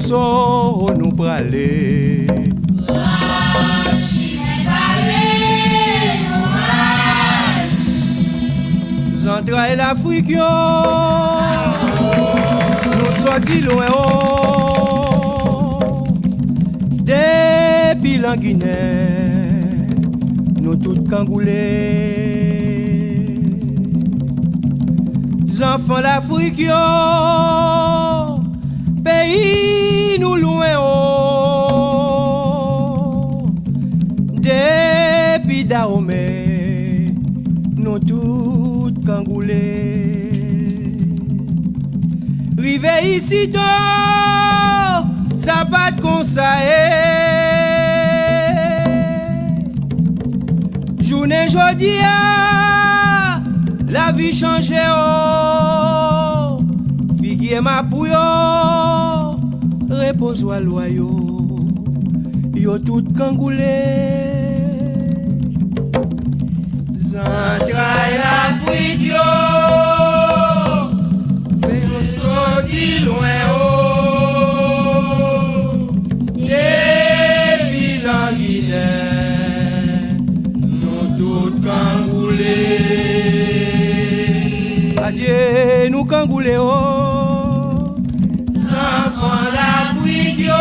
so nous praler. Entrailles l'Afrique, nous sortis loin depuis la Guinée, nous tous cangoulés. Enfants l'Afrique, pays nous loin depuis Dahomey, nous tous cangoulés. Rive ici tôt, ça pas de conseil. Journée jodi la vie change oh. Figuier ma pouyo, repose à loyau. Yo tout cangoulés. Entrailles l'Afrique yo, mais nous sortis loin depuis la Guinée, nous tous cangoulés. Adieu nous cangoulés oh, enfants l'Afrique yo.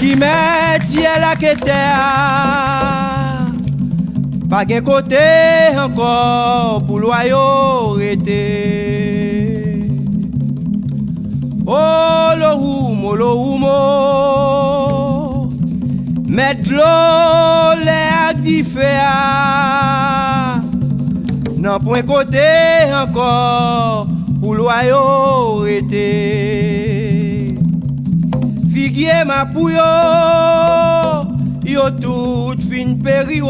Qui met la terre, pas qu'un côté encore pour loyau rete. Oh le humo, mettre l'eau l'air différent. Non point côté encore pour loyau rete. Figuier ma pouyo, yo tout fin pério.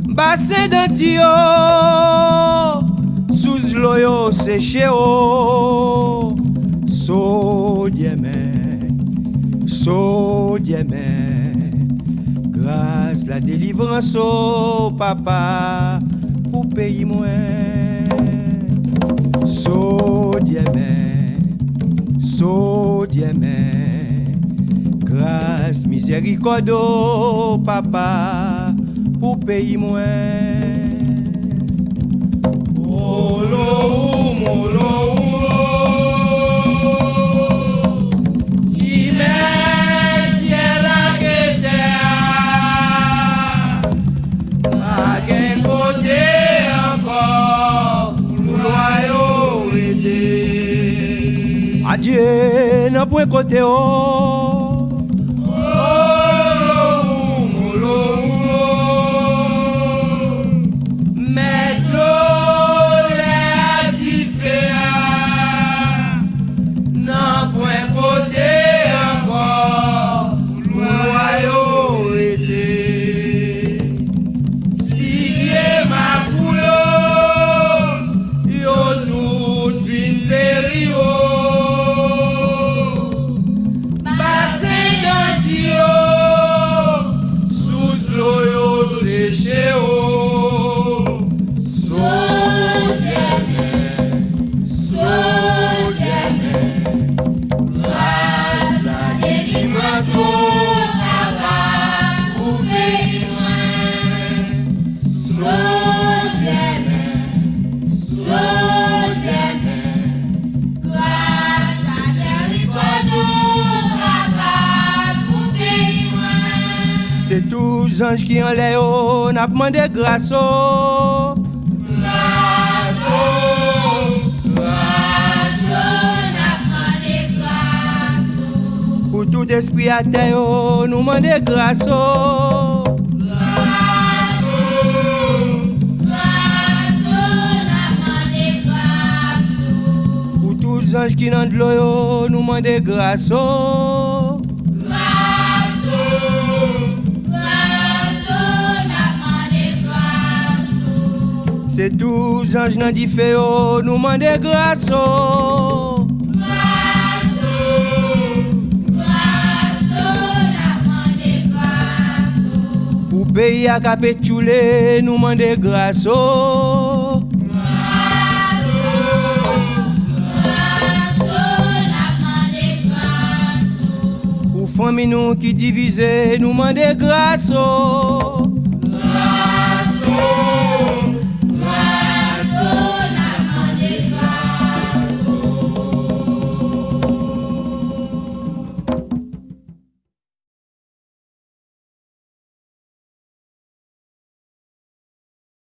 Bassin d'antio, sous l'oyo séché o. So diemè, grâce la délivrance au papa pour payer moins. So diemè, grâce miséricorde au papa pour payer moins. Qui met ciel à terre, pas qu'un côté encore pour loyau rete. Adieu n'a point côté oh. C'est tous anges qui en l'air, n'a pas demandé grâce. Grâce esprit à terre, nous demandons grâce. Pour tous les anges qui n'ont de l'eau, nous demandons grâce. C'est tous les anges qui n'ont fait, nous demandons grâce. Pour pays à capituler, nous demandons grâce. Pour famille nous qui divisent, nous demandons grâce.